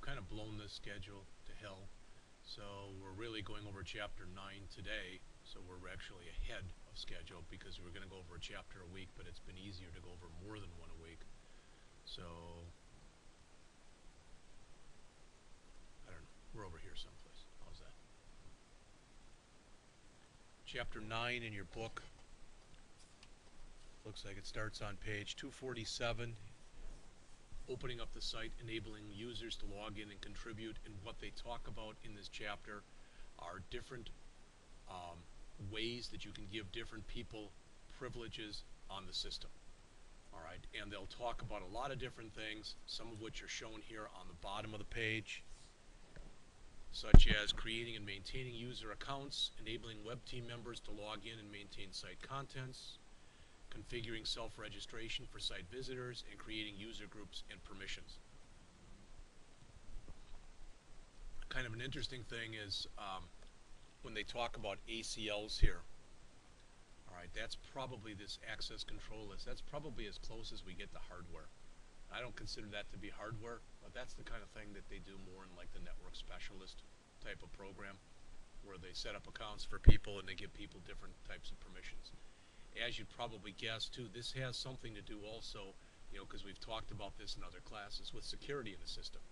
kind of blown this schedule to hell. So we're really going over chapter 9 today. So we're actually ahead of schedule because we were going to go over a chapter a week, but it's been easier to go over more than one a week. So, I don't know. We're over here someplace. How's that? Chapter 9 in your book. Looks like it starts on page 247. Opening up the site, enabling users to log in and contribute. And what they talk about in this chapter are different ways that you can give different people privileges on the system. All right, and they'll talk about a lot of different things, some of which are shown here on the bottom of the page, such as creating and maintaining user accounts, enabling web team members to log in and maintain site contents, configuring self-registration for site visitors, and creating user groups and permissions. Kind of an interesting thing is when they talk about ACLs here, all right, that's probably this access control list. That's probably as close as we get to hardware. I don't consider that to be hardware, but that's the kind of thing that they do more in like the network specialist type of program, where they set up accounts for people and they give people different types of permissions. As you'd probably guess too, this has something to do also, you know, because we've talked about this in other classes, with security in the system.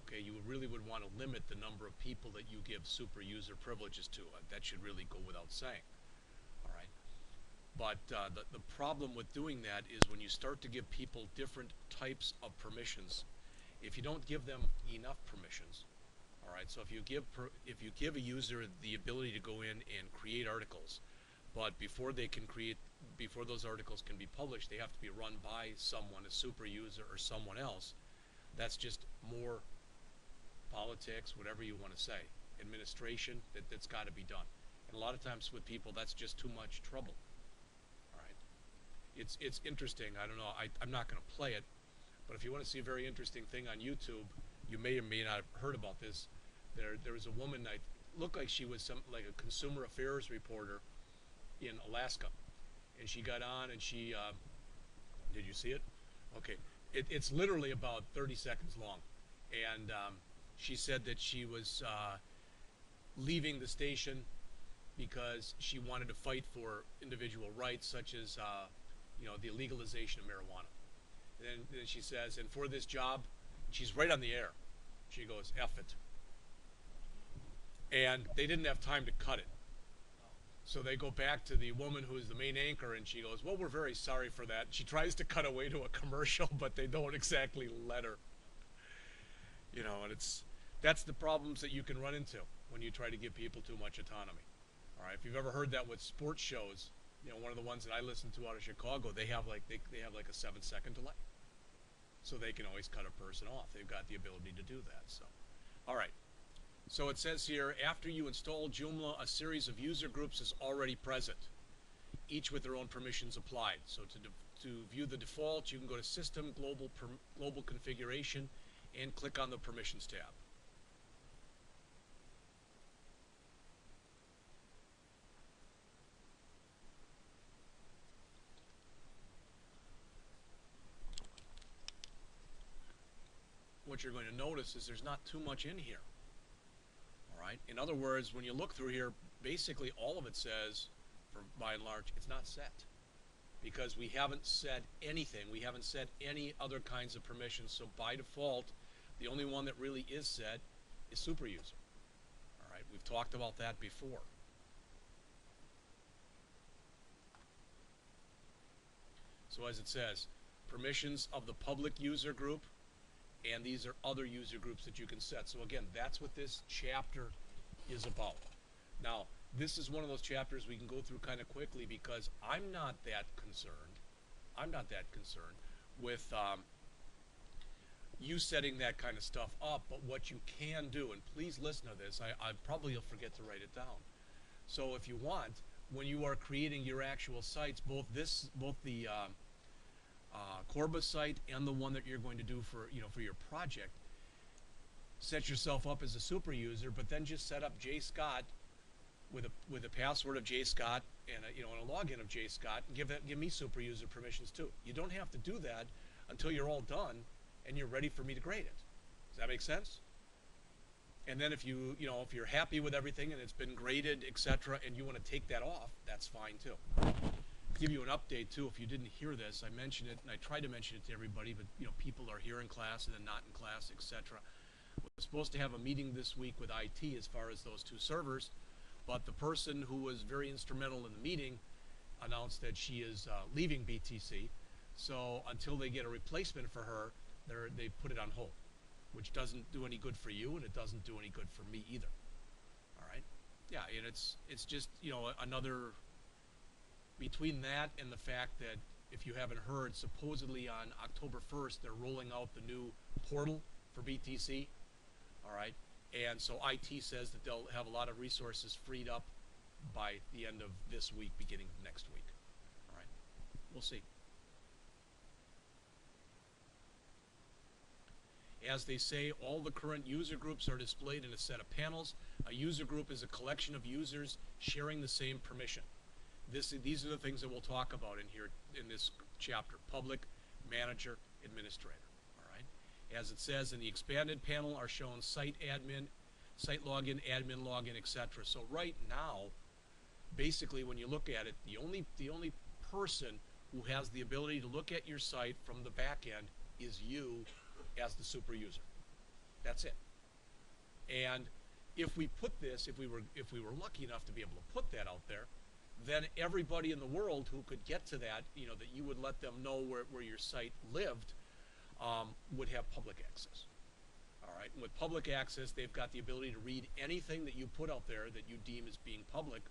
Okay, you really would want to limit the number of people that you give super user privileges to. That should really go without saying. All right, but the problem with doing that is when you start to give people different types of permissions, if you don't give them enough permissions, all right. So if you give a user the ability to go in and create articles, but before those articles can be published, they have to be run by someone, a super user or someone else. That's just more politics, whatever you want to say, administration, that's got to be done. And a lot of times with people, that's just too much trouble. All right, it's interesting. I don't know. I'm not going to play it, but if you want to see a very interesting thing on YouTube, you may or may not have heard about this. There was a woman that looked like she was like a consumer affairs reporter in Alaska, and she got on and she did you see it? Okay, it's literally about 30 seconds long, and she said that she was leaving the station because she wanted to fight for individual rights, such as you know, the legalization of marijuana. And then she says, and for this job, she's right on the air, she goes, F it. And they didn't have time to cut it. So they go back to the woman who is the main anchor, and she goes, well, we're very sorry for that. She tries to cut away to a commercial, but they don't exactly let her. You know, and that's the problems that you can run into when you try to give people too much autonomy. All right, if you've ever heard that with sports shows, you know, one of the ones that I listen to out of Chicago, they have like a 7-second delay. So they can always cut a person off. They've got the ability to do that. So, all right. So it says here, after you install Joomla, a series of user groups is already present, each with their own permissions applied. So to view the default, you can go to System, Global Configuration, and click on the Permissions tab. What you're going to notice is there's not too much in here. All right. In other words, when you look through here, basically all of it says, by and large, it's not set, because we haven't set anything. We haven't set any other kinds of permissions. So by default, the only one that really is set is super user. All right. We've talked about that before. So as it says, permissions of the public user group, and these are other user groups that you can set. So again, that's what this chapter is about. Now, this is one of those chapters we can go through kind of quickly because I'm not that concerned. I'm not that concerned with you setting that kind of stuff up, but what you can do, and please listen to this, I probably will forget to write it down. So if you want, when you are creating your actual sites, both the Corba site and the one that you're going to do for your project, set yourself up as a super user, but then just set up JScott with a password of JScott and a login of JScott, and give me super user permissions too. You don't have to do that until you're all done and you're ready for me to grade it. Does that make sense? And then if if you're happy with everything and it's been graded, etc., and you want to take that off, that's fine too. Give you an update too. If you didn't hear this, I mentioned it, and I tried to mention it to everybody, but people are here in class and then not in class, etc. We're supposed to have a meeting this week with IT as far as those two servers, but the person who was very instrumental in the meeting announced that she is leaving BTC. So until they get a replacement for her, they put it on hold, which doesn't do any good for you, and it doesn't do any good for me either. All right? Yeah, and it's just another, between that and the fact that, if you haven't heard, supposedly on October 1st they're rolling out the new portal for BTC. All right, and so IT says that they'll have a lot of resources freed up by the end of this week, beginning of next week. All right, we'll see. As they say, all the current user groups are displayed in a set of panels. A user group is a collection of users sharing the same permission. These are the things that we'll talk about in here in this chapter: public, manager, administrator. All right. As it says, in the expanded panel are shown site admin, site login, admin login, etc. So right now, basically, when you look at it, the only person who has the ability to look at your site from the back end is you as the super user. That's it. And if we put this, if we were lucky enough to be able to put that out there, then everybody in the world who could get to that, that you would let them know where your site lived, would have public access. All right. And with public access, they've got the ability to read anything that you put out there that you deem as being public,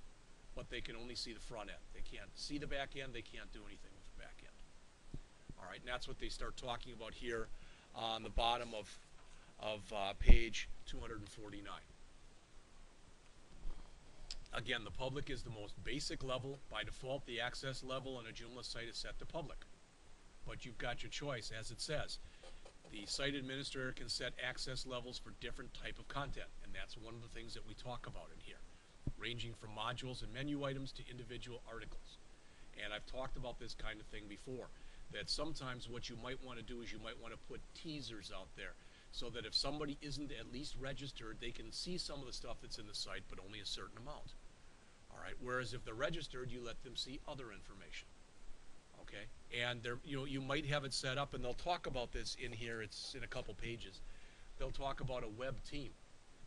but they can only see the front end. They can't see the back end. They can't do anything with the back end. All right. And that's what they start talking about here on the bottom of page 249. Again, the public is the most basic level. By default, the access level on a Joomla site is set to public. But you've got your choice, as it says. The site administrator can set access levels for different type of content, and that's one of the things that we talk about in here, ranging from modules and menu items to individual articles. And I've talked about this kind of thing before, that sometimes what you might want to do is you might want to put teasers out there, so that if somebody isn't at least registered, they can see some of the stuff that's in the site, but only a certain amount. All right. Whereas if they're registered, you let them see other information. Okay. And you might have it set up, and they'll talk about this in here. It's in a couple pages. They'll talk about a web team,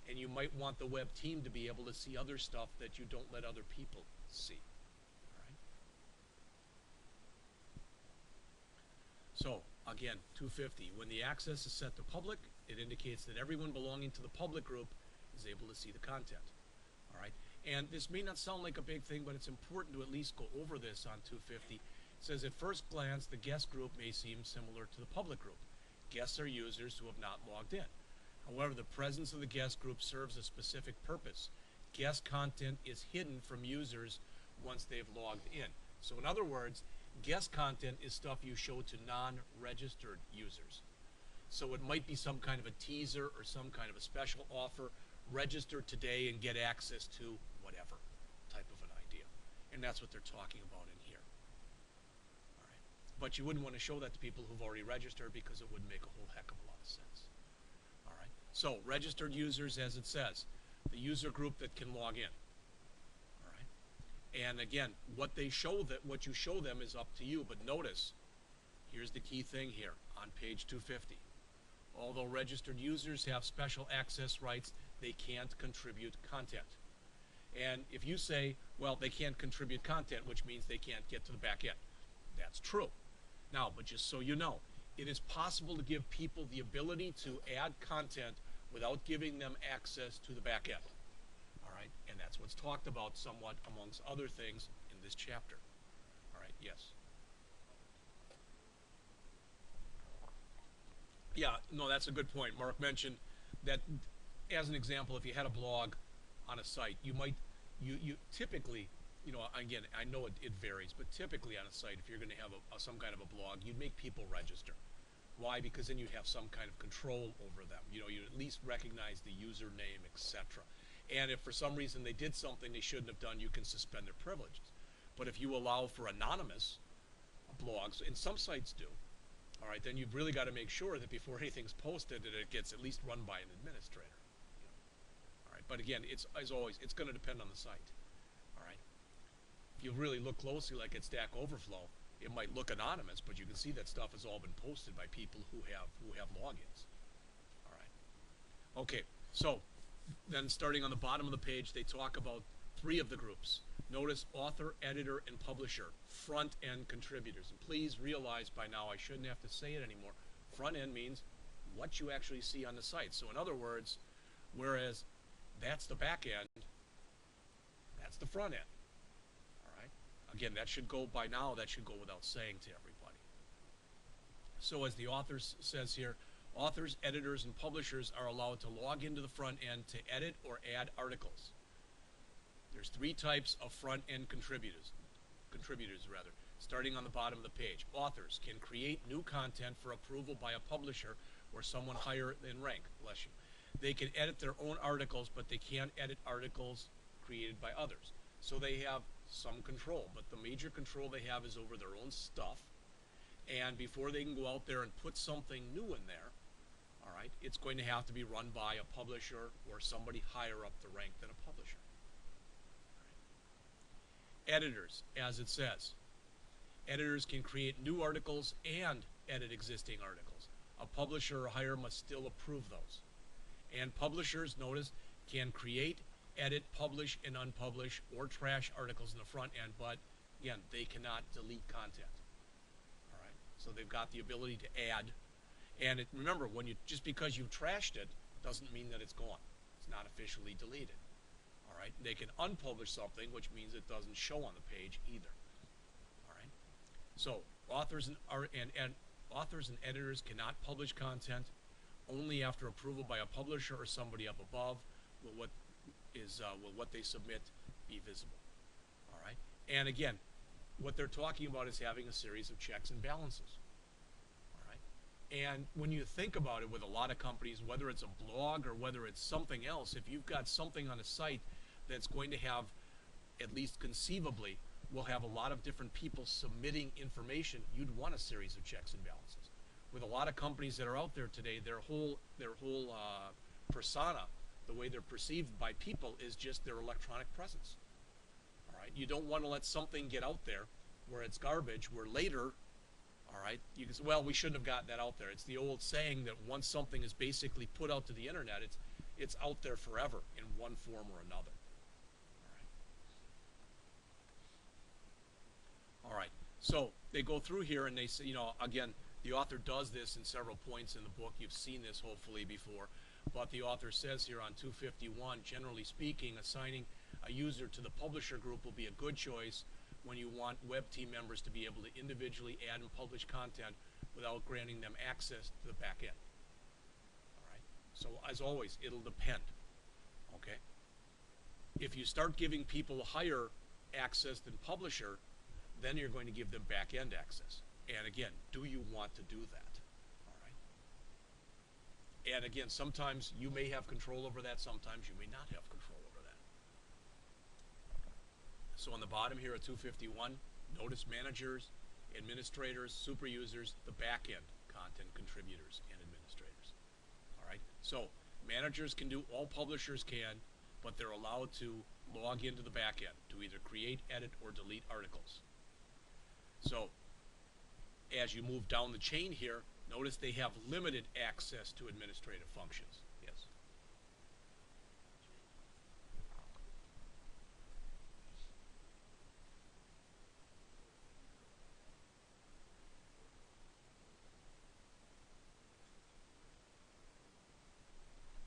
and you might want the web team to be able to see other stuff that you don't let other people see. All right. So again, 250. When the access is set to public, it indicates that everyone belonging to the public group is able to see the content. All right. And this may not sound like a big thing, but it's important to at least go over this on 250. It says, at first glance, the guest group may seem similar to the public group. Guests are users who have not logged in. However, the presence of the guest group serves a specific purpose. Guest content is hidden from users once they've logged in. So in other words, guest content is stuff you show to non-registered users. So it might be some kind of a teaser or some kind of a special offer. Register today and get access to whatever type of an idea. And that's what they're talking about in here. All right. But you wouldn't want to show that to people who've already registered, because it wouldn't make a whole heck of a lot of sense. All right. So registered users, as it says, the user group that can log in. All right. And again, what you show them is up to you. But notice, here's the key thing here on page 250. Although registered users have special access rights, they can't contribute content. And if you say, well, they can't contribute content, which means they can't get to the back end, that's true. Now, but just so you know, it is possible to give people the ability to add content without giving them access to the back end. All right, and that's what's talked about somewhat amongst other things in this chapter. All right, yes. Yeah, no, that's a good point. Mark mentioned that, as an example, if you had a blog on a site, you typically, again, I know it varies, but typically on a site, if you're going to have some kind of a blog, you'd make people register. Why? Because then you'd have some kind of control over them. You'd at least recognize the username, etc. And if for some reason they did something they shouldn't have done, you can suspend their privileges. But if you allow for anonymous blogs, and some sites do, All right, then you've really got to make sure that before anything's posted that it gets at least run by an administrator. All right, but again, it's as always, it's going to depend on the site. All right, if you really look closely, like at Stack Overflow, it might look anonymous, but you can see that stuff has all been posted by people who have logins. All right. Okay, so then starting on the bottom of the page, they talk about three of the groups. Notice author, editor, and publisher, front-end contributors. And please realize by now I shouldn't have to say it anymore. Front-end means what you actually see on the site. So in other words, whereas that's the back end, that's the front end. All right. Again, that should go by now, that should go without saying to everybody. So as the author says here, authors, editors, and publishers are allowed to log into the front end to edit or add articles. There's three types of front-end contributors, starting on the bottom of the page. Authors can create new content for approval by a publisher or someone higher in rank, bless you. They can edit their own articles, but they can't edit articles created by others. So they have some control, but the major control they have is over their own stuff. And before they can go out there and put something new in there, all right, it's going to have to be run by a publisher or somebody higher up the rank than a publisher. Editors, as it says. Editors can create new articles and edit existing articles. A publisher or higher must still approve those. And publishers, notice, can create, edit, publish, and unpublish or trash articles in the front end, but again, they cannot delete content. All right, so they've got the ability to add. And remember, when you just because you've trashed it doesn't mean that it's gone. It's not officially deleted. All right, they can unpublish something, which means it doesn't show on the page either. All right, so authors and editors cannot publish content. Only after approval by a publisher or somebody up above will what they submit be visible. All right, and again, what they're talking about is having a series of checks and balances. All right, and when you think about it, with a lot of companies, whether it's a blog or whether it's something else, if you've got something on a site that's going to have, at least conceivably, will have a lot of different people submitting information, you'd want a series of checks and balances. With a lot of companies that are out there today, their whole persona, the way they're perceived by people, is just their electronic presence. All right, you don't want to let something get out there where it's garbage, where later, all right, you can say, well, we shouldn't have gotten that out there. It's the old saying that once something is basically put out to the internet, it's out there forever in one form or another. All right, so they go through here and they say, again, the author does this in several points in the book. You've seen this hopefully before, but the author says here on 251, generally speaking, assigning a user to the publisher group will be a good choice when you want web team members to be able to individually add and publish content without granting them access to the back end. All right, so as always, it'll depend, okay? If you start giving people higher access than publisher, then you're going to give them back-end access. And again, do you want to do that? All right. And again, sometimes you may have control over that, sometimes you may not have control over that. So on the bottom here at 251, notice managers, administrators, super users, the back-end content contributors and administrators. All right. So managers can do, all publishers can, but they're allowed to log into the back end to either create, edit, or delete articles. So as you move down the chain here, notice they have limited access to administrative functions. Yes.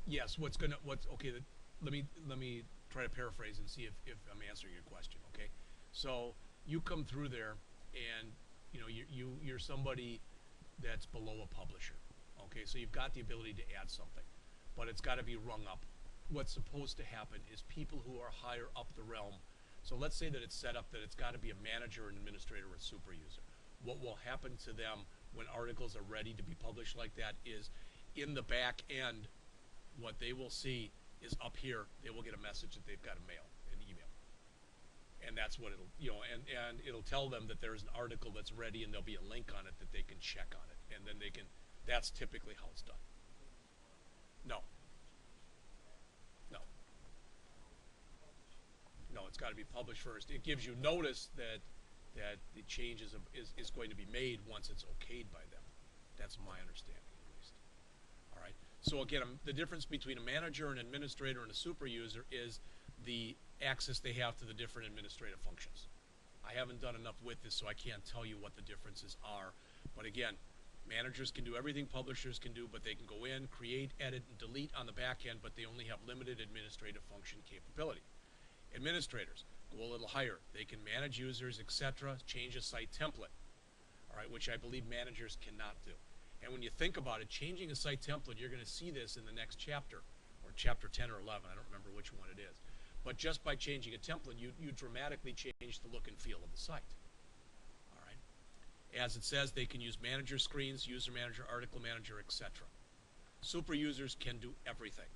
Yes, okay, let me try to paraphrase and see if I'm answering your question, okay? So you come through there and you're somebody that's below a publisher. Okay, so you've got the ability to add something, but it's got to be rung up. What's supposed to happen is people who are higher up the realm. So let's say that it's set up that it's got to be a manager, an administrator, or a super user. What will happen to them when articles are ready to be published like that is in the back end, what they will see is up here, they will get a message that they've got to mail. And that's what it'll, and it'll tell them that there's an article that's ready and there'll be a link on it that they can check on it. and then they can, that's typically how it's done. No, no, no, it's got to be published first. It gives you notice that the change is going to be made once it's okayed by them. That's my understanding, at least. All right. So again, the difference between a manager, an administrator, and a super user is the access they have to the different administrative functions. I haven't done enough with this, so I can't tell you what the differences are. But again, managers can do everything publishers can do, but they can go in, create, edit, and delete on the back end, but they only have limited administrative function capability. Administrators go a little higher. They can manage users, etc., change a site template, all right, which I believe managers cannot do. And when you think about it, changing a site template, you're going to see this in the next chapter, or chapter 10 or 11. I don't remember which one it is. But just by changing a template, you dramatically change the look and feel of the site. All right. As it says, they can use manager screens, user manager, article manager, etc. Super users can do everything.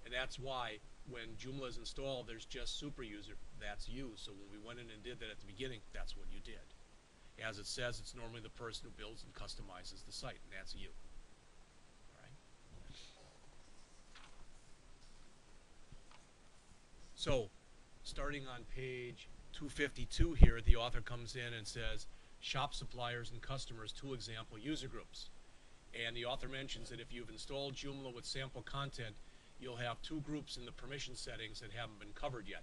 And that's why when Joomla is installed, there's just super user. That's you. So when we went in and did that at the beginning, that's what you did. As it says, it's normally the person who builds and customizes the site, and that's you. All right. So, starting on page 252 here, the author comes in and says, shop suppliers and customers, 2 example user groups. And the author mentions that if you've installed Joomla with sample content, you'll have 2 groups in the permission settings that haven't been covered yet.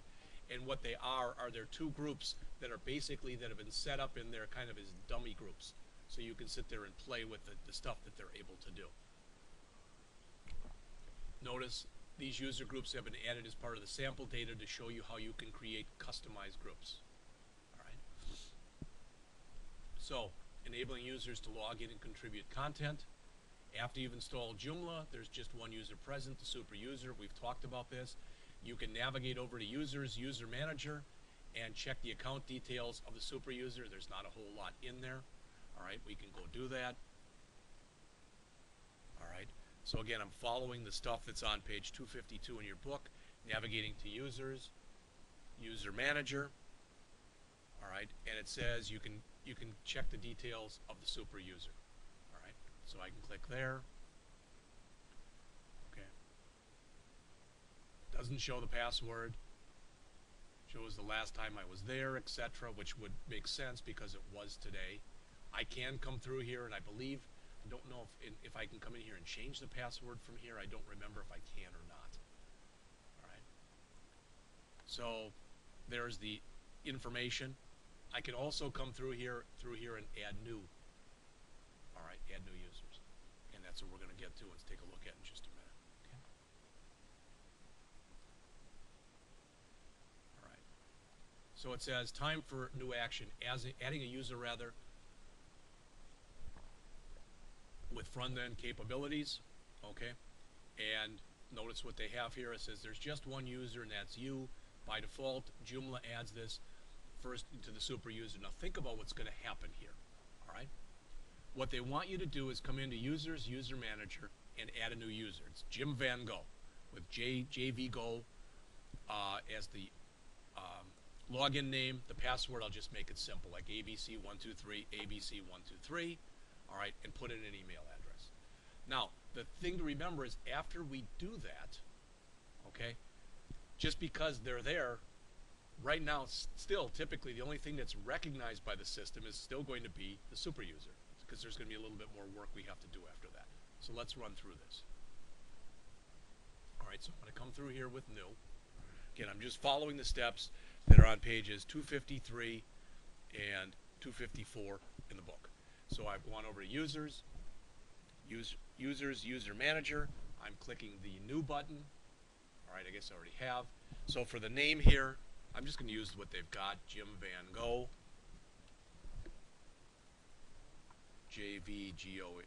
And what they are there 2 groups that are basically that have been set up in there kind of as dummy groups. So you can sit there and play with the stuff that they're able to do. Notice these user groups have been added as part of the sample data to show you how you can create customized groups. All right. So, enabling users to log in and contribute content. After you've installed Joomla, there's just one user present, the super user. We've talked about this. You can navigate over to users, user manager, and check the account details of the super user. There's not a whole lot in there. All right, we can go do that. All right, so again, I'm following the stuff that's on page 252 in your book, navigating to users, user manager. All right, and it says you can check the details of the super user. All right, so I can click there. Okay. Doesn't show the password. Shows the last time I was there, etc., which would make sense because it was today. I can come through here, and I believe, I don't know if I can come in here and change the password from here. I don't remember if I can or not. All right. So there's the information. I can also come through here and add new. All right, add new users, and that's what we're going to get to. Let's take a look at in just a minute. Okay. All right. So it says time for new action, adding a user rather with front-end capabilities. Okay, and notice what they have here. It says there's just one user, and that's you. By default, Joomla adds this first to the super user. Now think about what's going to happen here. All right. What they want you to do is come into users, user manager, and add a new user. It's Jim Van Gogh with JVGo as the login name. The password, I'll just make it simple, like ABC123, ABC123. All right, and put in an email address. Now, the thing to remember is after we do that, okay, just because they're there, right now, still, typically, the only thing that's recognized by the system is still going to be the super user, because there's going to be a little bit more work we have to do after that. So let's run through this. All right, so I'm going to come through here with new. Again, I'm just following the steps that are on pages 253 and 254 in the book. So I've gone over to users, user manager. I'm clicking the new button. All right, I guess I already have. So for the name here, I'm just going to use what they've got, Jim Van Gogh, JVGOGH,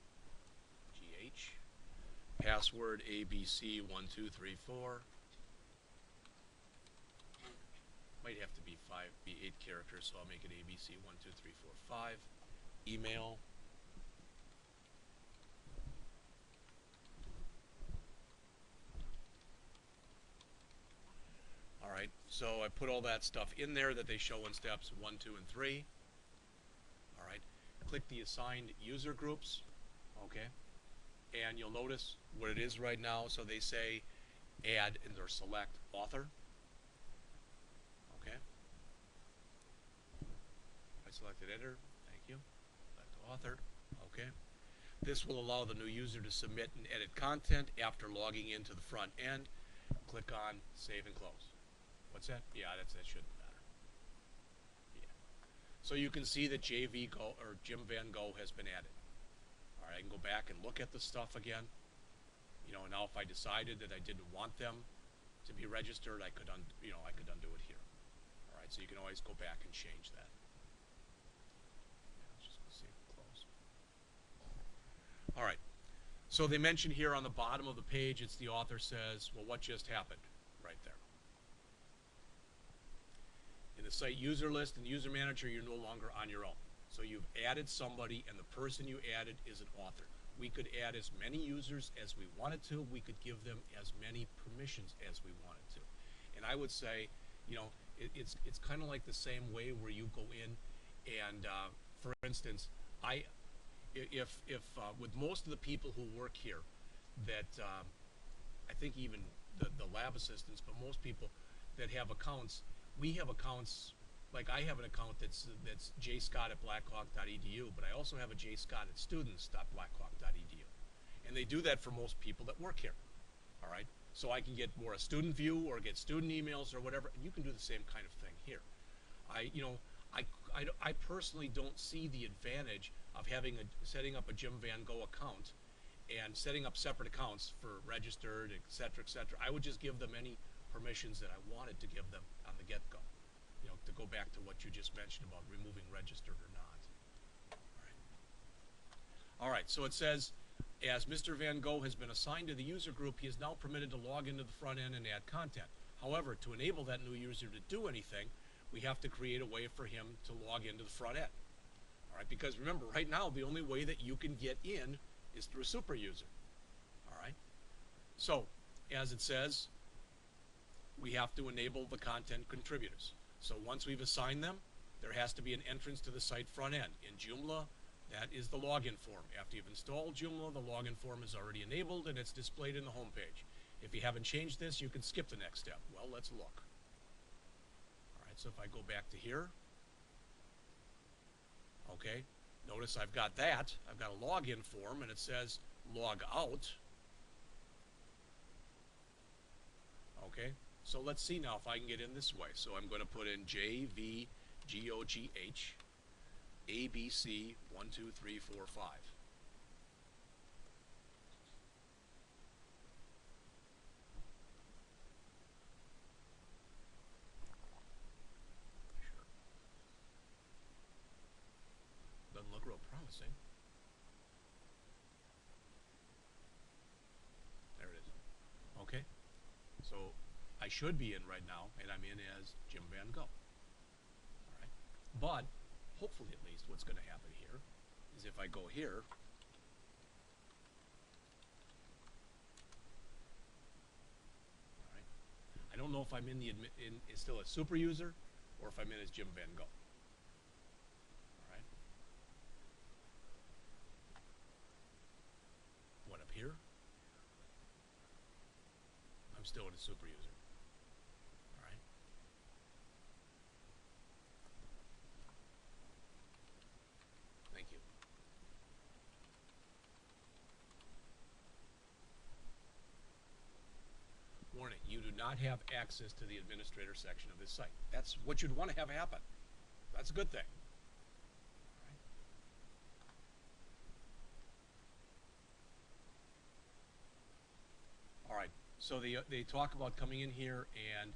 password ABC1234. Might have to be 8 characters, so I'll make it ABC12345. Email. All right, so I put all that stuff in there that they show in steps 1, 2, and 3. All right, click the assigned user groups. Okay, and you'll notice what it is right now. So they say add and or select author. Okay, I selected editor. Thank you. Select author. Okay. This will allow the new user to submit and edit content after logging into the front end. Click on save and close. What's that? Yeah, that shouldn't matter. Yeah. So you can see that JV Go or Jim Van Gogh has been added. All right, I can go back and look at the stuff again. You know, now if I decided that I didn't want them to be registered, I could undo it here. All right, so you can always go back and change that. Yeah, let's just save and close. All right. So they mention here on the bottom of the page, it's the author says, well, what just happened? Right there. In the site user list and user manager, you're no longer on your own. So you've added somebody, and the person you added is an author. We could add as many users as we wanted to. We could give them as many permissions as we wanted to. And I would say, you know, it's kind of like the same way where you go in and, for instance, if with most of the people who work here, that I think even the lab assistants, but most people that have accounts, we have accounts. Like I have an account that's jscott@blackhawk.edu, but I also have a jscott@students.blackhawk.edu, and they do that for most people that work here. All right, so I can get more a student view or get student emails or whatever, and you can do the same kind of thing here. I personally don't see the advantage of setting up a Jim Van Gogh account and setting up separate accounts for registered, etc., etc. I would just give them any permissions that I wanted to give them on the get-go. You know, to go back to what you just mentioned about removing registered or not. All right, so it says, as Mr. Van Gogh has been assigned to the user group, he is now permitted to log into the front end and add content. However, to enable that new user to do anything, we have to create a way for him to log into the front end. All right, because remember, right now, the only way that you can get in is through a super user. All right, so as it says, we have to enable the content contributors. So once we've assigned them, there has to be an entrance to the site front end. In Joomla, that is the login form. After you've installed Joomla, the login form is already enabled and it's displayed in the home page. If you haven't changed this, you can skip the next step. Well, let's look. All right, so if I go back to here, okay, notice I've got that. I've got a login form and it says log out. Okay, so let's see now if I can get in this way. So I'm going to put in JVGOGH ABC 1 2 3 4 5. Sure. Doesn't look real promising. There it is. Okay. So I should be in right now, and I'm in as Jim Van Gogh. All right. But hopefully, at least, what's going to happen here is if I go here, all right, I don't know if I'm is still a super user or if I'm in as Jim Van Gogh. All right. What up here? I'm still in a super user. All right. Thank you. Warning, you do not have access to the administrator section of this site. That's what you'd want to have happen. That's a good thing. All right. So they talk about coming in here and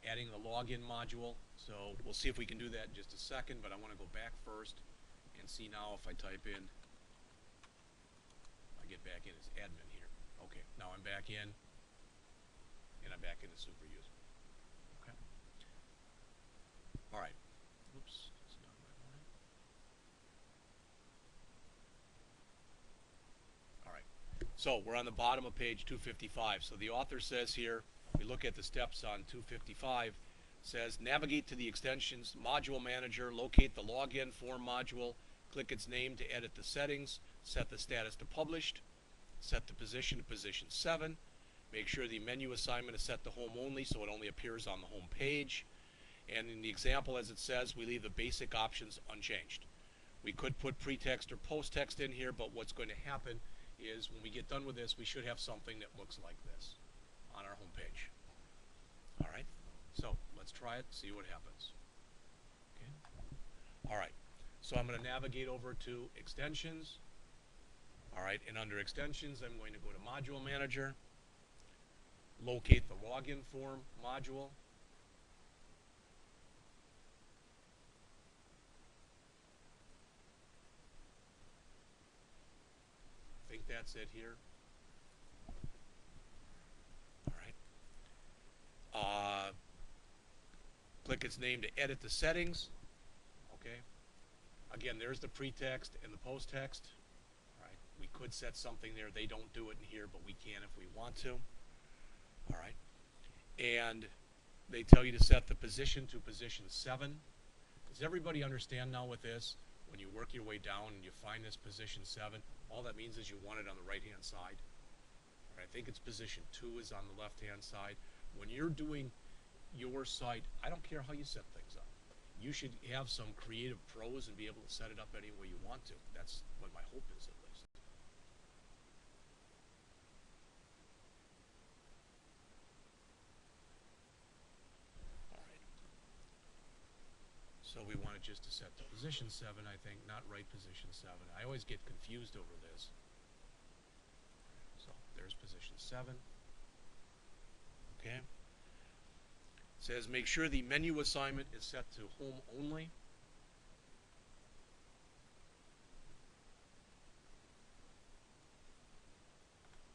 adding the login module. So we'll see if we can do that in just a second, but I want to go back first and see now if I type in, I get back in as admin here. Okay, now I'm back in, and I'm back in the super user. Okay. All right. Oops, it's not my line. All right. So we're on the bottom of page 255. So the author says here, we look at the steps on 255, says navigate to the extensions module manager, locate the login form module, click its name to edit the settings, set the status to published, set the position to position 7, make sure the menu assignment is set to home only so it only appears on the home page, and in the example as it says, we leave the basic options unchanged. We could put pre-text or post-text in here, but what's going to happen is when we get done with this, we should have something that looks like this on our home page. All right, so let's try it, see what happens. Okay. All right, so I'm going to navigate over to extensions. All right, and under extensions, I'm going to go to Module Manager, locate the login form module. I think that's it here. All right. Click its name to edit the settings. Okay. Again, there's the pretext and the post-text. All right. We could set something there. They don't do it in here, but we can if we want to. All right. And they tell you to set the position to position 7. Does everybody understand now with this? When you work your way down and you find this position 7, all that means is you want it on the right-hand side. All right, I think it's position 2 is on the left-hand side. When you're doing your site, I don't care how you set things up. You should have some creative prose and be able to set it up any way you want to. That's what my hope is, at least. All right. So we want it just to set to position 7, I think, not right position 7. I always get confused over this. So there's position 7. Okay. It says make sure the menu assignment is set to home only.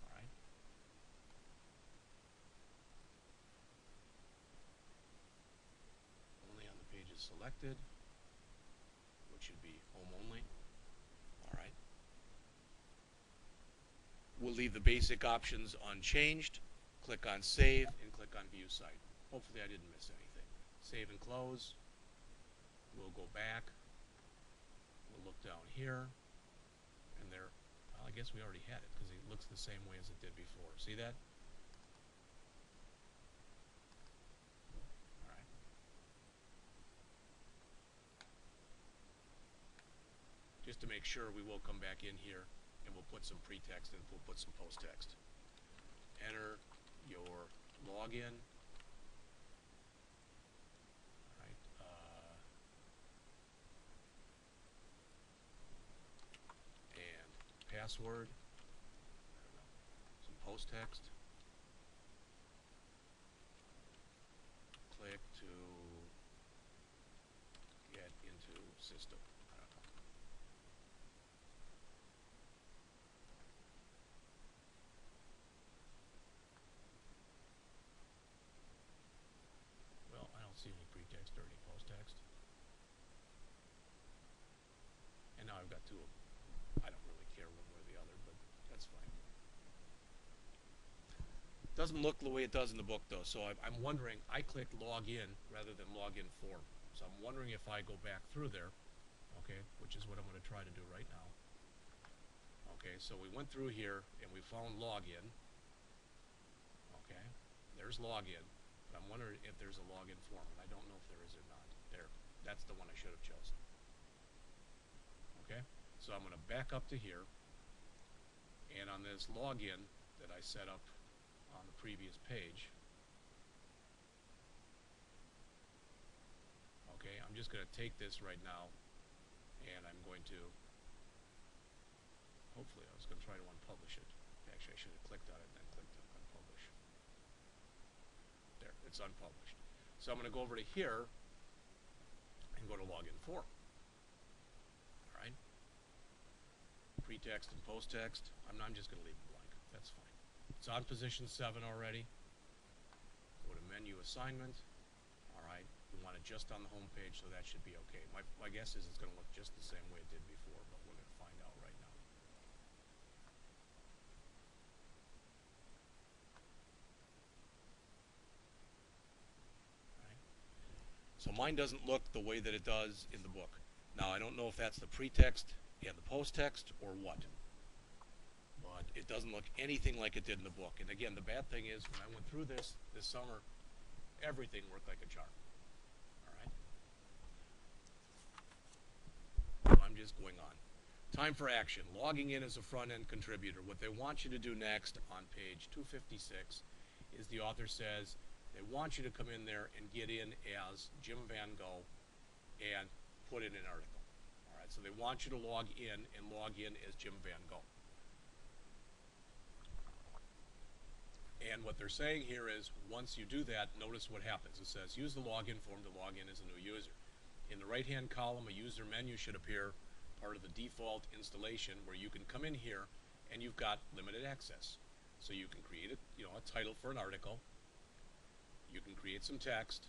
All right. Only on the pages selected, which should be home only. All right. We'll leave the basic options unchanged. Click on Save and click on View Site. Hopefully I didn't miss anything. Save and close. We'll go back. We'll look down here. And there, well, I guess we already had it because it looks the same way as it did before. See that? All right. Just to make sure, we will come back in here and we'll put some pre-text and we'll put some post-text. Enter your login. Password, some post-text, click to get into system. I don't know. Well, I don't see any pretext or any post-text. And now I've got 2 of them. I don't really care one way or the other, but that's fine. Doesn't look the way it does in the book, though, so I'm wondering, I clicked login rather than login form. So I'm wondering if I go back through there, okay, which is what I'm going to try to do right now. Okay, so we went through here and we found login. Okay, there's login. But I'm wondering if there's a login form, and I don't know if there is or not. There, that's the one I should have chosen. Okay. So I'm going to back up to here, and on this login that I set up on the previous page, okay, I'm just going to take this right now, and I'm going to, hopefully I was going to try to unpublish it. Actually, I should have clicked on it and then clicked on unpublish. There, it's unpublished. So I'm going to go over to here and go to login form. All right. Pretext and post-text. I'm just going to leave it blank. That's fine. It's on position 7 already. Go to menu assignment. All right. We want it just on the home page, so that should be okay. My guess is it's going to look just the same way it did before, but we're going to find out right now. All right. So mine doesn't look the way that it does in the book. Now, I don't know if that's the pretext and the post-text or what. but it doesn't look anything like it did in the book. And again, the bad thing is when I went through this summer, everything worked like a charm. All right. So I'm just going on. Time for action. Logging in as a front-end contributor. What they want you to do next on page 256 is the author says they want you to come in there and get in as Jim Van Gogh and put in an article. All right, so they want you to log in as Jim Van Gogh. And what they're saying here is once you do that, notice what happens. It says use the login form to log in as a new user. In the right-hand column, a user menu should appear, part of the default installation, where you can come in here and you've got limited access. So you can create a title for an article. You can create some text.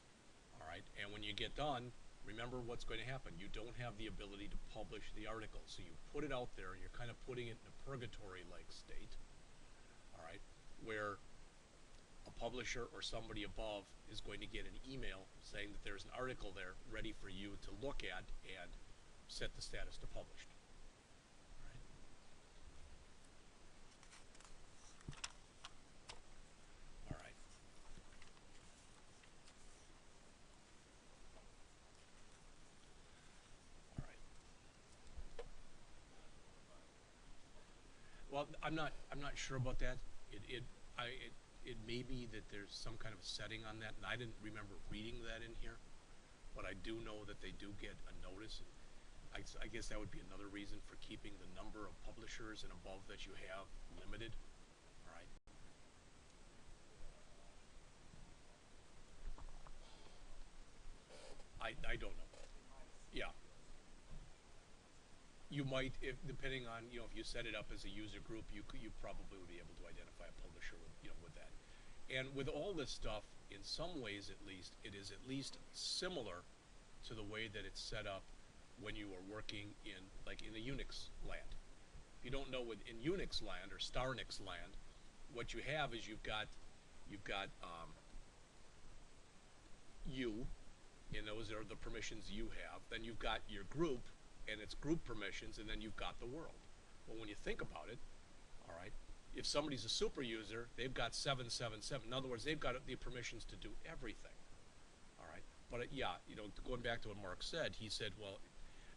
All right, and when you get done, remember what's going to happen. You don't have the ability to publish the article. So you put it out there and you're kind of putting it in a purgatory-like state. All right, where a publisher or somebody above is going to get an email saying that there's an article there ready for you to look at and set the status to published. All right. All right. Well, I'm not sure about that. It may be that there's some kind of a setting on that, and I didn't remember reading that in here, but I do know that they do get a notice. I guess that would be another reason for keeping the number of publishers and above that you have limited. All right. I don't know. Yeah. You might, if depending on if you set it up as a user group, you probably would be able to identify a publisher with that. And with all this stuff, in some ways at least, it is at least similar to the way that it's set up when you are working in the Unix land. If you don't know, in Unix land or Starnix land, what you have is you've got you, and those are the permissions you have. Then you've got your group and its group permissions, and then you've got the world. Well, when you think about it, all right, if somebody's a super user, they've got 777. In other words, they've got the permissions to do everything. All right, but yeah, going back to what Mark said, he said, well,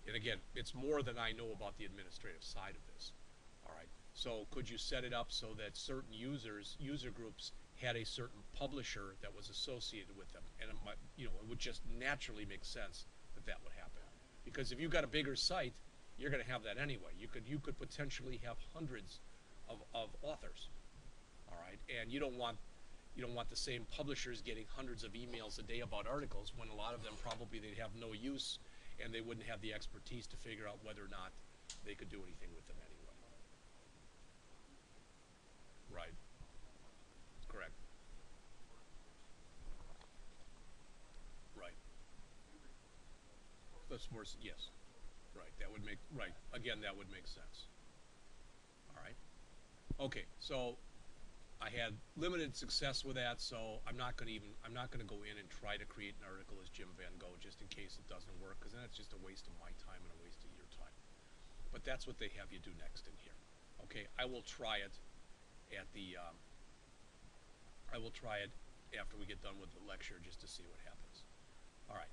and again, it's more than I know about the administrative side of this. All right, so could you set it up so that certain user groups had a certain publisher that was associated with them, and it might, it would just naturally make sense that would happen. Because if you've got a bigger site, you're going to have that anyway. You could potentially have hundreds of authors, all right, and you don't want the same publishers getting hundreds of emails a day about articles when a lot of them probably they'd have no use and they wouldn't have the expertise to figure out whether or not they could do anything with them anyway. Right. Correct. Right. That's more, yes. Right. That would make, right. Again, that would make sense. All right. Okay. So I had limited success with that, so I'm not going to go in and try to create an article as Jim Van Gogh just in case it doesn't work, because then it's just a waste of my time and a waste of your time. But that's what they have you do next in here. Okay, I will try it at the I will try it after we get done with the lecture just to see what happens. All right.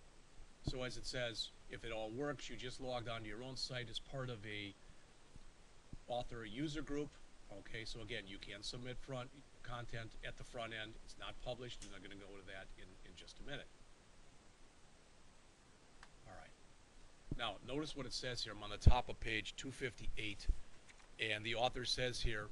So as it says, if it all works, you just logged onto your own site as part of a author user group. Okay, so again, you can submit content at the front end. It's not published, and I'm going to go to that in just a minute. All right. Now, notice what it says here. I'm on the top of page 258, and the author says here,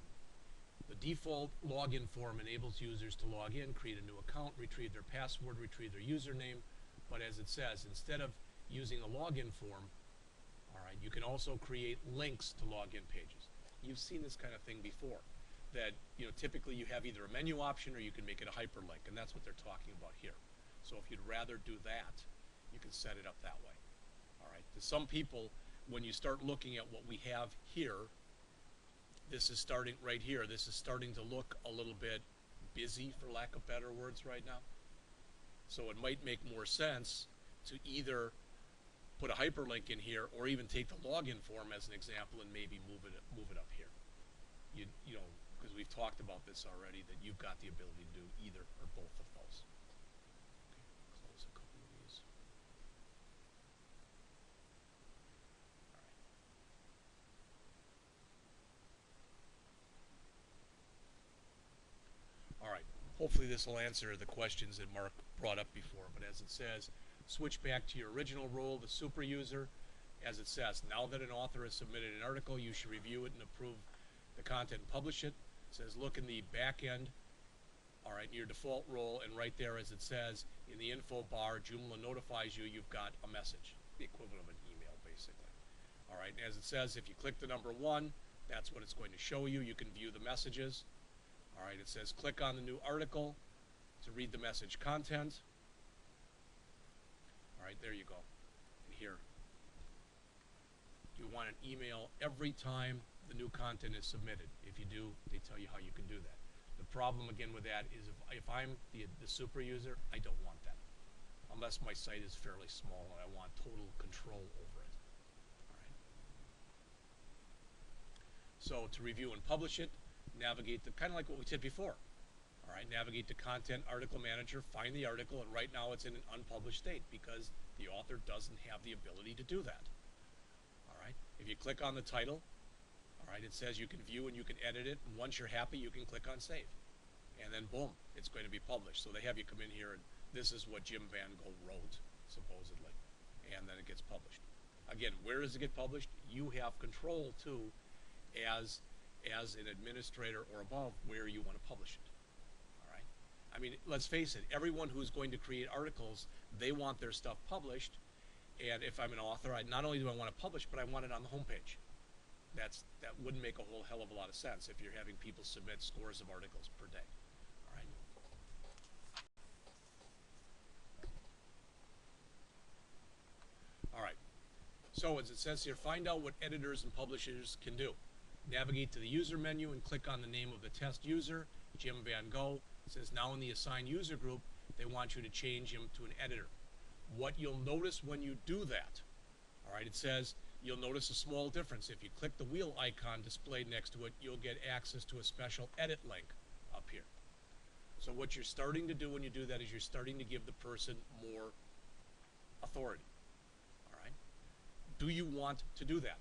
the default login form enables users to log in, create a new account, retrieve their password, retrieve their username. But as it says, instead of using the login form, all right, you can also create links to login pages. You've seen this kind of thing before, that typically you have either a menu option or you can make it a hyperlink, and that's what they're talking about here. So if you'd rather do that, you can set it up that way. All right. To some people, when you start looking at what we have here, this is starting right here. This is starting to look a little bit busy, for lack of better words, right now. So it might make more sense to either put a hyperlink in here or even take the login form as an example and maybe move it up here. you know, because we've talked about this already, that you've got the ability to do either or both of those. Okay, close a couple of these. All right. Hopefully this will answer the questions that Mark brought up before. But as it says, switch back to your original role, the super user. As it says, now that an author has submitted an article, you should review it and approve the content and publish it. It says, look in the back end, all right, your default role, and right there, as it says, in the info bar, Joomla notifies you you've got a message, the equivalent of an email, basically. All right, and as it says, if you click the number 1, that's what it's going to show you. You can view the messages. All right, it says click on the new article to read the message content. All right, there you go. And here, you want an email every time the new content is submitted. If you do, they tell you how you can do that. The problem again with that is if I'm the super user, I don't want that. Unless my site is fairly small and I want total control over it. All right. So to review and publish it, navigate to kind of like what we did before. All right, navigate to Content Article Manager, find the article, and right now it's in an unpublished state because the author doesn't have the ability to do that. All right, if you click on the title, all right, it says you can view and you can edit it, and once you're happy, you can click on Save. And then boom, it's going to be published. So they have you come in here and this is what Jim Van Gogh wrote, supposedly, and then it gets published. Again, where does it get published? You have control too, as an administrator or above, where you want to publish it. All right. I mean, let's face it, everyone who's going to create articles, they want their stuff published. And if I'm an author, not only do I want to publish, but I want it on the homepage. That wouldn't make a whole hell of a lot of sense if you're having people submit scores of articles per day. All right. All right. So as it says here, find out what editors and publishers can do. Navigate to the user menu and click on the name of the test user, Jim Van Gogh. It says now in the assigned user group, they want you to change him to an editor. What you'll notice when you do that, all right, it says you'll notice a small difference. If you click the wheel icon displayed next to it, you'll get access to a special edit link up here. So what you're starting to do when you do that is you're starting to give the person more authority. All right. Do you want to do that?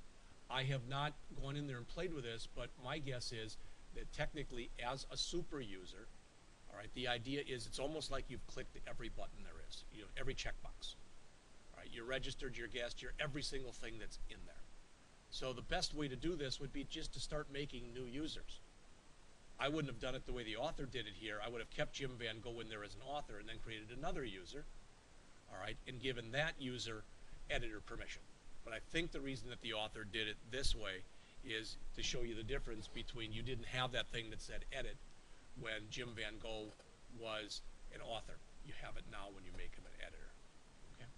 I have not gone in there and played with this, but my guess is that technically as a super user, all right, the idea is it's almost like you've clicked every button there is, you know, every checkbox. All right, you're registered, you're guest, you're every single thing that's in there. So the best way to do this would be just to start making new users. I wouldn't have done it the way the author did it here. I would have kept Jim Van Gogh in there as an author and then created another user, all right, and given that user editor permission. But I think the reason that the author did it this way is to show you the difference between you didn't have that thing that said edit when Jim Van Gogh was an author. You have it now when you make him an editor. Okay?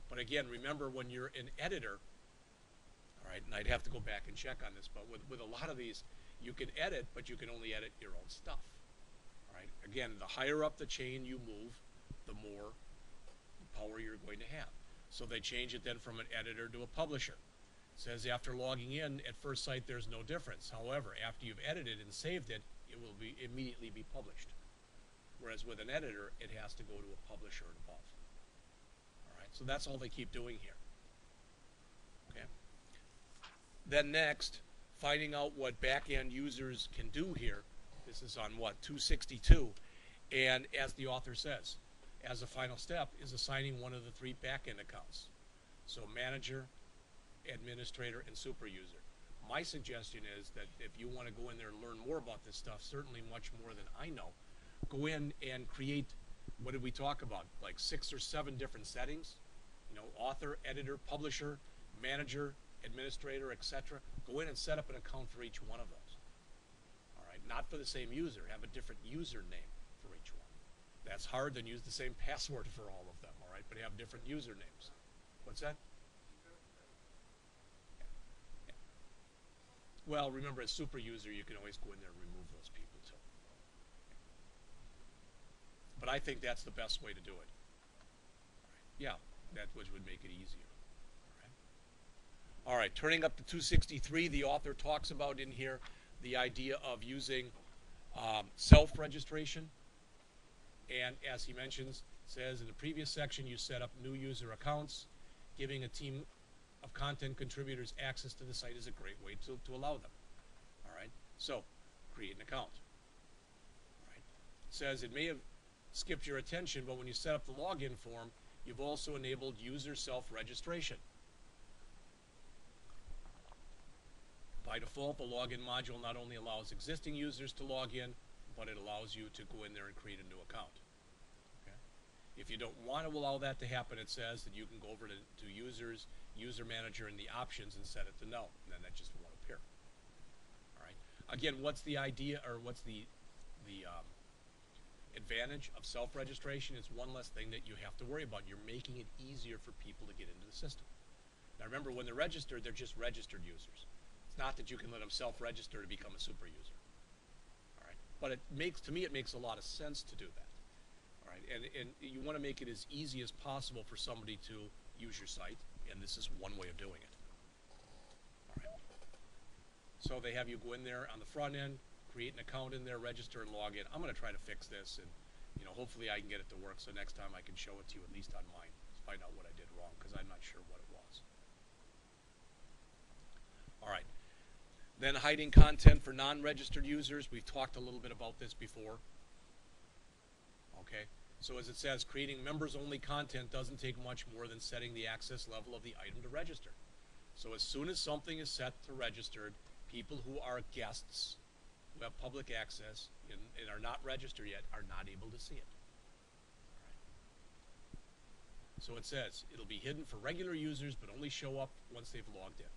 But again, remember when you're an editor, all right, and I'd have to go back and check on this, but with a lot of these, you can edit, but you can only edit your own stuff. All right? Again, the higher up the chain you move, the more power you're going to have. So they change it then from an editor to a publisher. It says after logging in, at first sight, there's no difference. However, after you've edited and saved it, it will immediately be published. Whereas with an editor, it has to go to a publisher and above. All right, so that's all they keep doing here. Okay. Then next, finding out what back-end users can do here. This is on what, 262, and as the author says, as a final step is assigning one of the 3 back-end accounts. So manager, administrator, and super user. My suggestion is that if you want to go in there and learn more about this stuff, certainly much more than I know, go in and create, what did we talk about, like 6 or 7 different settings, you know, author, editor, publisher, manager, administrator, etc. Go in and set up an account for each one of those. All right, not for the same user, have a different username for each one. That's hard, then use the same password for all of them, all right, but have different usernames. What's that? Yeah. Yeah. Well, remember, as super user, you can always go in there and remove those people too. But I think that's the best way to do it. All right. Yeah, that which would make it easier. All right, turning up to 263, the author talks about in here the idea of using self-registration. And as he mentions, says in the previous section, you set up new user accounts. Giving a team of content contributors access to the site is a great way to allow them. All right, so create an account. All right. It says it may have skipped your attention, but when you set up the login form, you've also enabled user self-registration. By default, the login module not only allows existing users to log in, but it allows you to go in there and create a new account. Okay? If you don't want to allow that to happen, it says that you can go over to users, user manager, in the options and set it to no, and then that just won't appear. All right. Again, what's the idea, or what's the advantage of self-registration? It's one less thing that you have to worry about. You're making it easier for people to get into the system. Now remember, when they're registered, they're just registered users. It's not that you can let them self-register to become a super user. All right. But to me, it makes a lot of sense to do that. All right. And you want to make it as easy as possible for somebody to use your site, and this is one way of doing it. All right. So they have you go in there on the front end, create an account in there, register, and log in. I'm going to try to fix this, and hopefully I can get it to work, so next time I can show it to you, at least on mine, find out what I did wrong, because I'm not sure what it was. All right. Then hiding content for non-registered users. We've talked a little bit about this before. Okay. So as it says, creating members-only content doesn't take much more than setting the access level of the item to register. So as soon as something is set to registered, people who are guests, who have public access and are not registered yet, are not able to see it. All right. So it says it'll be hidden for regular users, but only show up once they've logged in.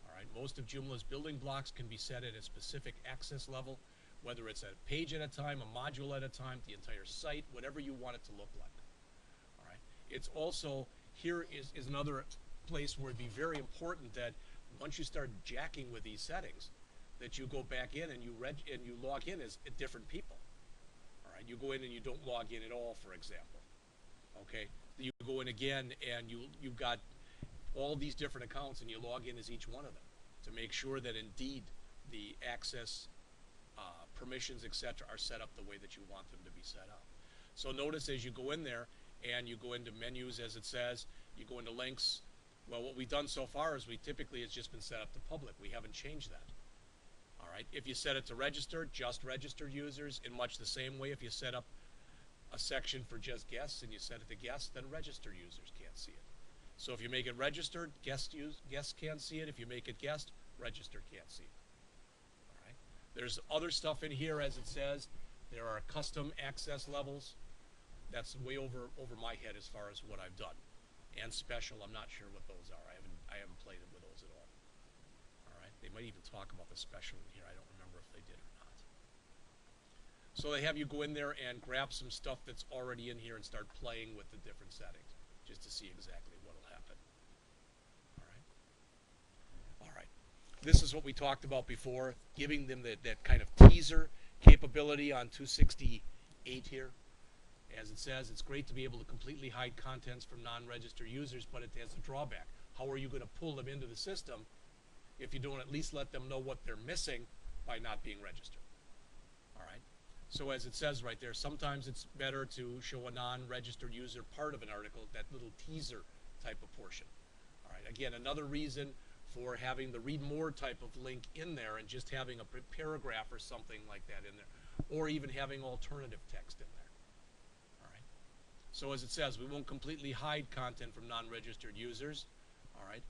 All right. Most of Joomla's building blocks can be set at a specific access level, whether it's a page at a time, a module at a time, the entire site, whatever you want it to look like. All right. It's also, here is another place where it'd be very important that once you start jacking with these settings, that you go back in and you log in as different people. All right, you go in and you don't log in at all, for example. Okay, you go in again and you've got all these different accounts and you log in as each one of them to make sure that indeed the access permissions, etc., are set up the way that you want them to be set up. So notice as you go in there and you go into menus, as it says, you go into links. Well, what we've done so far is it's just been set up to public. We haven't changed that. All right. If you set it to registered, just registered users, in much the same way, if you set up a section for just guests and you set it to guests, then registered users can't see it. So if you make it registered, guests can't see it. If you make it guest, registered can't see it. All right. There's other stuff in here, as it says. There are custom access levels. That's way over my head as far as what I've done. And special, I'm not sure what those are. I haven't played with those at all. All right. They might even talk about the special in here. I don't remember if they did or not. So they have you go in there and grab some stuff that's already in here and start playing with the different settings just to see exactly what will happen. All right. All right. This is what we talked about before, giving them that kind of teaser capability on 268 here. As it says, it's great to be able to completely hide contents from non-registered users, but it has a drawback. How are you going to pull them into the system if you don't at least let them know what they're missing by not being registered? All right. So as it says right there, sometimes it's better to show a non-registered user part of an article, that little teaser type of portion. All right. Again, another reason for having the read more type of link in there and just having a paragraph or something like that in there, or even having alternative text in there. So as it says, we won't completely hide content from non-registered users, all right?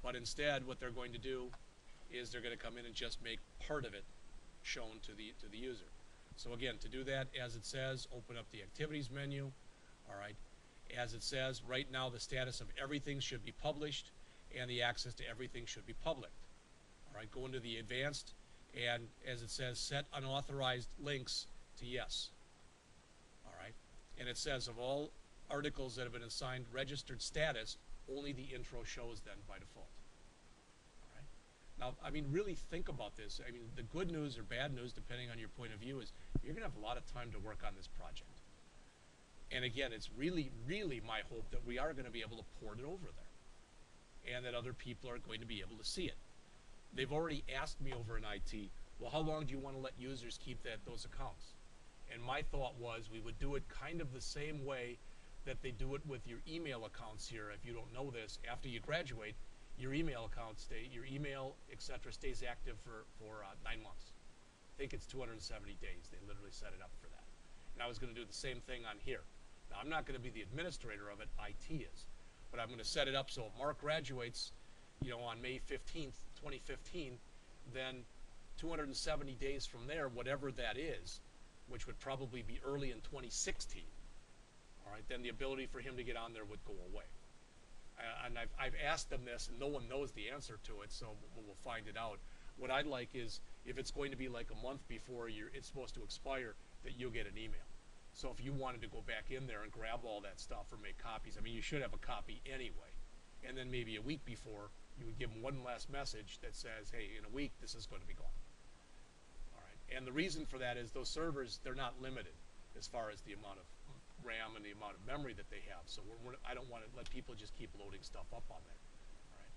But instead, what they're going to do is they're going to come in and just make part of it shown to the user. So again, to do that, as it says, open up the activities menu, all right? As it says, right now the status of everything should be published and the access to everything should be public. All right, go into the advanced, and as it says, set unauthorized links to yes. And it says of all articles that have been assigned registered status, only the intro shows then by default. All right. Now, I mean, really think about this. I mean, the good news or bad news, depending on your point of view, is you're going to have a lot of time to work on this project. And again, it's really, really my hope that we are going to be able to port it over there and that other people are going to be able to see it. They've already asked me over in IT, Well, how long do you want to let users keep those accounts? And my thought was we would do it kind of the same way that they do it with your email accounts here. If you don't know this, after you graduate, your email account your email, etc., stays active for 9 months. I think it's 270 days. They literally set it up for that. And I was going to do the same thing on here. Now, I'm not going to be the administrator of it. IT is. But I'm going to set it up so if Mark graduates, on May 15th, 2015, then 270 days from there, whatever that is, which would probably be early in 2016, all right, then the ability for him to get on there would go away. And I've asked them this, and no one knows the answer to it, so we'll find it out. What I'd like is, if it's going to be like a month before it's supposed to expire, that you'll get an email. So if you wanted to go back in there and grab all that stuff or make copies, I mean, you should have a copy anyway. And then maybe a week before, you would give them one last message that says, hey, in a week, this is going to be gone. All right. And the reason for that is those servers, they're not limited as far as the amount of RAM and the amount of memory that they have. So I don't want to let people just keep loading stuff up on there. All right.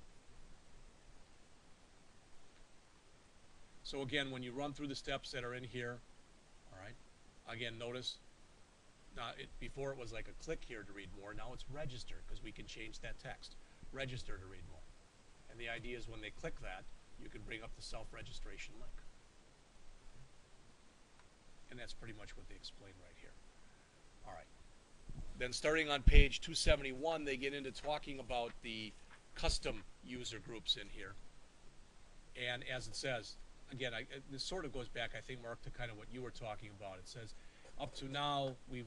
So again, when you run through the steps that are in here, all right, again, notice, before it was like a click here to read more. Now it's register, because we can change that text. Register to read more. And the idea is when they click that, you can bring up the self-registration link. And that's pretty much what they explain right here. All right. Then starting on page 271, they get into talking about the custom user groups in here. And as it says, again, this sort of goes back, I think, Mark, to kind of what you were talking about. It says, up to now, we've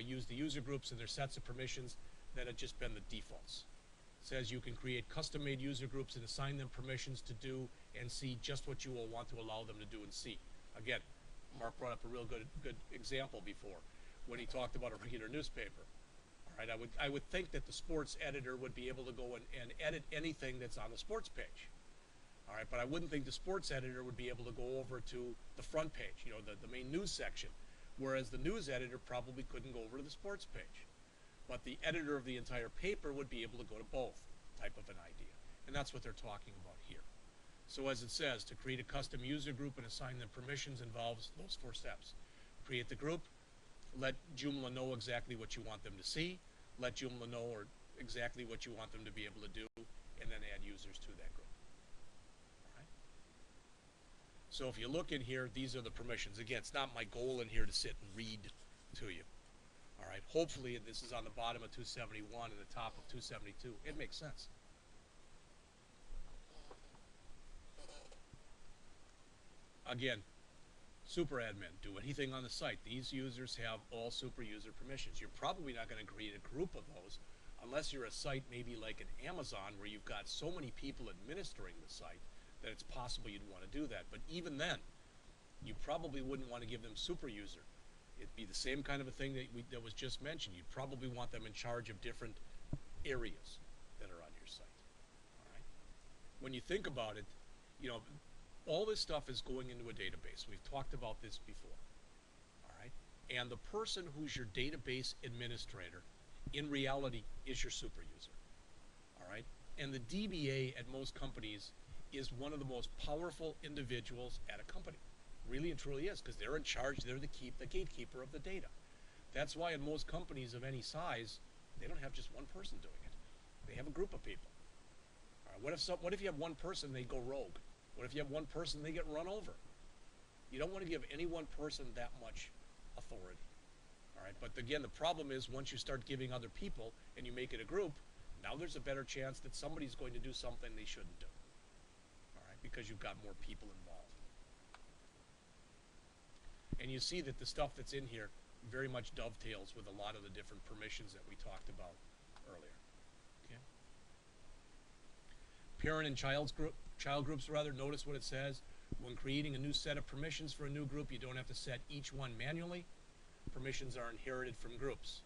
used the user groups and their sets of permissions that have just been the defaults. It says you can create custom-made user groups and assign them permissions to do and see just what you will want to allow them to do and see. Again, Mark brought up a real good example before when he talked about a regular newspaper. All right, I would think that the sports editor would be able to go and edit anything that's on the sports page. All right, but I wouldn't think the sports editor would be able to go over to the front page, the main news section. Whereas the news editor probably couldn't go over to the sports page. But the editor of the entire paper would be able to go to both, type of an idea. And that's what they're talking about here. So as it says, to create a custom user group and assign them permissions involves those 4 steps. Create the group, let Joomla know exactly what you want them to see, let Joomla know exactly what you want them to be able to do, and then add users to that group. So if you look in here, these are the permissions. Again, it's not my goal in here to sit and read to you. All right. Hopefully this is on the bottom of 271 and the top of 272. It makes sense. Again, super admin, do anything on the site. These users have all super user permissions. You're probably not going to create a group of those unless you're a site maybe like an Amazon where you've got so many people administering the site that it's possible you'd want to do that. But even then, you probably wouldn't want to give them super user. It'd be the same kind of a thing that was just mentioned. You'd probably want them in charge of different areas that are on your site. All right? When you think about it, all this stuff is going into a database. We've talked about this before. All right? And the person who's your database administrator, in reality, is your super user. All right? And the DBA at most companies is one of the most powerful individuals at a company. Really and truly is, because they're in charge, they're the gatekeeper of the data. That's why in most companies of any size, they don't have just one person doing it. They have a group of people. All right, what if you have one person, they go rogue? What if you have one person, they get run over? You don't want to give any one person that much authority. All right, but again, the problem is once you start giving other people and you make it a group, now there's a better chance that somebody's going to do something they shouldn't do. Because you've got more people involved. And you see that the stuff that's in here very much dovetails with a lot of the different permissions that we talked about earlier. Okay. Parent and child groups, notice what it says. When creating a new set of permissions for a new group, you don't have to set each one manually. Permissions are inherited from groups.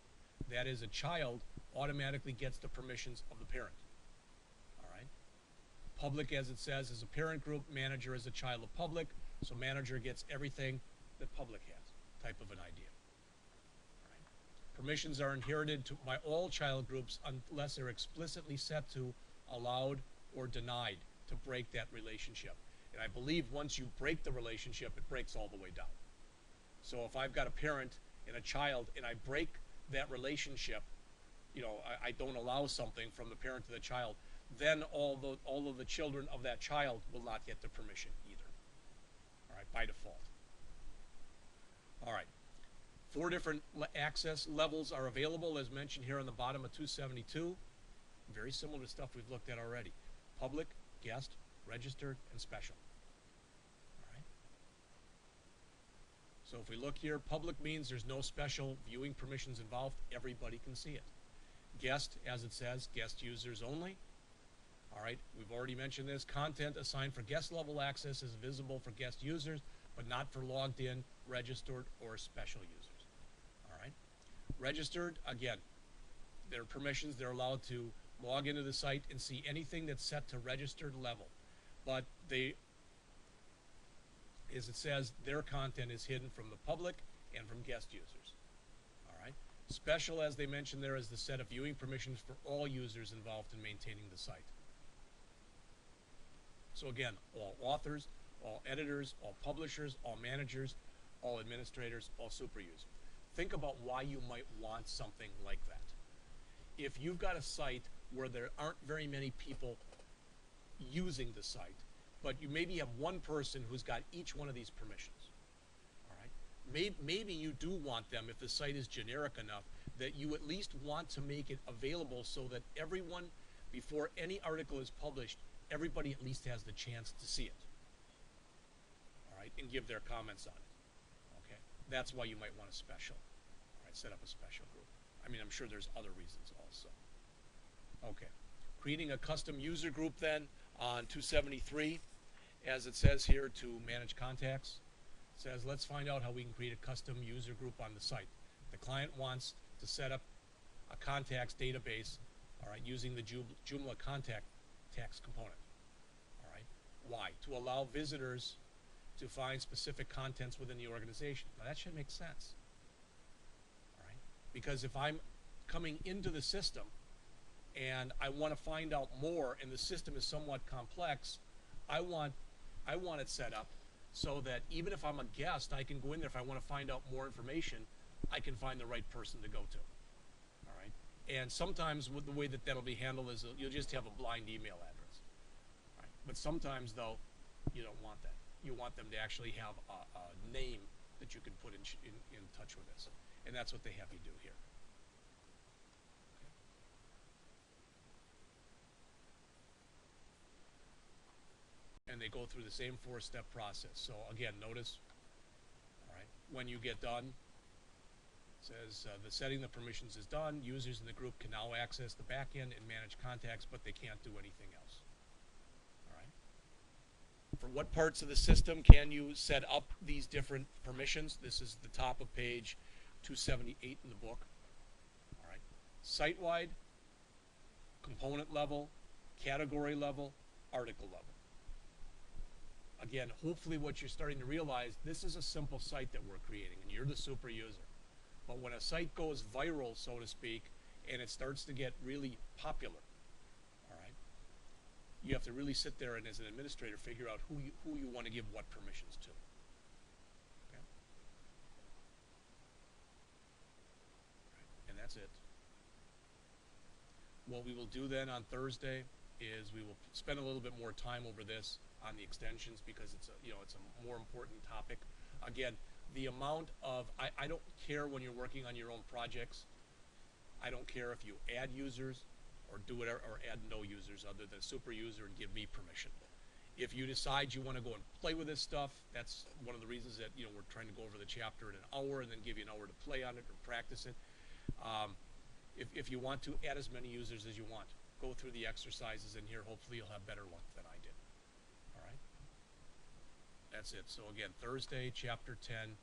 That is, a child automatically gets the permissions of the parent. Public, as it says, is a parent group. Manager is a child of public. So manager gets everything that public has, type of an idea. Right. Permissions are inherited by all child groups unless they're explicitly set to allowed or denied to break that relationship. And I believe once you break the relationship, it breaks all the way down. So if I've got a parent and a child and I break that relationship, I don't allow something from the parent to the child, then all of the children of that child will not get the permission either. All right, by default. All right. 4 different access levels are available, as mentioned here on the bottom of 272. Very similar to stuff we've looked at already. Public, guest, registered, and special. All right. So if we look here, public means there's no special viewing permissions involved. Everybody can see it. Guest, as it says, guest users only. All right, we've already mentioned this. Content assigned for guest level access is visible for guest users, but not for logged in, registered, or special users. All right. Registered, again, their permissions, they're allowed to log into the site and see anything that's set to registered level. But they, as it says, their content is hidden from the public and from guest users. All right. Special, as they mentioned there, is the set of viewing permissions for all users involved in maintaining the site. So again, all authors, all editors, all publishers, all managers, all administrators, all super users. Think about why you might want something like that. If you've got a site where there aren't very many people using the site, but you maybe have one person who's got each one of these permissions. All right? Maybe you do want them, if the site is generic enough, that you at least want to make it available so that everyone, before any article is published, everybody at least has the chance to see it. All right, and give their comments on it. Okay, that's why you might want a special. All right, set up a special group. I mean, I'm sure there's other reasons also. Okay, creating a custom user group then on 273, as it says here, to manage contacts. It says, let's find out how we can create a custom user group on the site. The client wants to set up a contacts database, all right, using the Joomla contacts component. All right, why? To allow visitors to find specific contents within the organization. Now that should make sense. All right, because if I'm coming into the system and I want to find out more, and the system is somewhat complex, I want it set up so that even if I'm a guest, I can go in there. If I want to find out more information, I can find the right person to go to. All right, and sometimes with the way that that'll be handled is you'll just have a blind email address. All right, but sometimes though, you don't want that. You want them to actually have a name that you can put in touch with this, and that's what they have you do here. And they go through the same 4-step process. So again, notice, all right, when you get done, it says the setting the permissions is done. Users in the group can now access the backend and manage contacts, but they can't do anything else. All right. For what parts of the system can you set up these different permissions? This is the top of page 278 in the book. All right. Site-wide, component level, category level, article level. Again, hopefully what you're starting to realize, this is a simple site that we're creating, and you're the super user. But when a site goes viral, so to speak, and it starts to get really popular, all right, you have to really sit there and, as an administrator, figure out who you want to give what permissions to. Okay? Right. And that's it. What we will do then on Thursday is we will spend a little bit more time over this on the extensions, because it's a more important topic. Again, the amount of, I don't care when you're working on your own projects. I don't care if you add users or do whatever, or add no users other than super user and give me permission. If you decide you want to go and play with this stuff, that's one of the reasons that we're trying to go over the chapter in an hour and then give you an hour to play on it or practice it. If you want to add as many users as you want, go through the exercises in here. Hopefully you'll have better luck than I did. All right? That's it. So again, Thursday, chapter 10,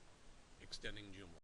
extending Joomla.